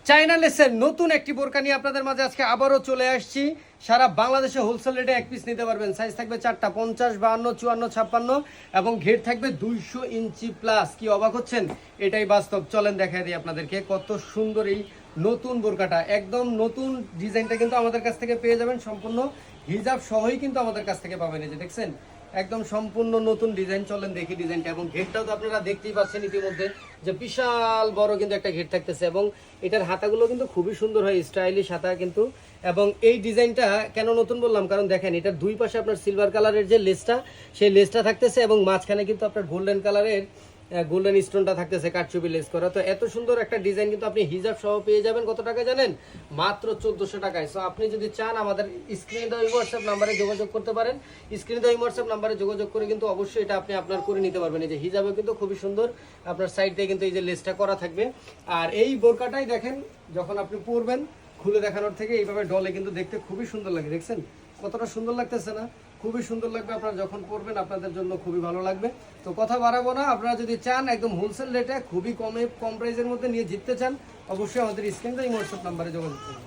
China লেসের নতুন একটি বোরকা নিয়ে আপনাদের মাঝে আজকে আবারও চলে আসছি। সারা বাংলাদেশে হোলসেল রেটে এক পিস নিতে পারবেন। সাইজ থাকবে 4টা, 50, 52, 54, 56 এবং ঘের থাকবে 200 ইঞ্চি প্লাস। কি অবাক হচ্ছেন? এটাই বাস্তব। চলেন দেখাই দিই আপনাদেরকে কত সুন্দর এই নতুন বোরকাটা। একদম নতুন ডিজাইনটা কিন্তু আমাদের কাছ থেকে পেয়ে যাবেন, সম্পূর্ণ হিজাব সহই কিন্তু আমাদের কাছ থেকে পাবেন। এই যে দেখছেন, একদম সম্পূর্ণ নতুন ডিজাইন। চলেন দেখি ডিজাইনটা। এবং ঘেরটাও তো আপনারা দেখতেই পাচ্ছেন ইতিমধ্যে যে বিশাল বড় কিন্তু একটা ঘের থাকতেছে এবং এটার হাতাগুলো কিন্তু খুবই সুন্দর হয়, স্টাইলিশ হাতা কিন্তু। এবং এই ডিজাইনটা কেন নতুন বললাম, কারণ দেখেন এটার দুই পাশে আপনার সিলভার কালারের যে লেসটা, সেই লেসটা থাকতেছে এবং মাঝখানে কিন্তু আপনার গোল্ডেন কালারের গোল্ডেন স্টোনটা থাকতেছে, কাটচুপি লেস করা। তো এত সুন্দর একটা ডিজাইন কিন্তু আপনি হিজাব সহ পেয়ে যাবেন। কত টাকা জানেন? মাত্র 1400 টাকায়। সো আপনি যদি চান আমাদের স্ক্রিনে দেওয়া হোয়াটসঅ্যাপ নাম্বারে যোগাযোগ করতে পারেন। স্ক্রিনে দেওয়া হোয়াটসঅ্যাপ নাম্বারে যোগাযোগ করে কিন্তু অবশ্যই এটা আপনি আপনার করে নিতে পারবেন। এই যে হিজাবে কিন্তু খুবই সুন্দর, আপনার সাইড দিয়ে কিন্তু এই যে লেসটা করা থাকবে। আর এই বোরকাটাই দেখেন যখন আপনি পরবেন, খুলে দেখানোর থেকে এইভাবে ডলে কিন্তু দেখতে খুবই সুন্দর লাগে। দেখছেন কতটা সুন্দর লাগতেছে না? খুবই সুন্দর লাগবে। আপনারা যখন পরবেন আপনাদের জন্য খুবই ভালো লাগবে। তো কথা বাড়াবো না, আপনারা যদি চান একদম হোলসেল রেটে খুবই কম প্রাইসের মধ্যে নিয়ে জিততে চান, অবশ্যই আমাদের স্ক্রিনে হোয়াটসঅ্যাপ নাম্বারে যোগাযোগ করুন।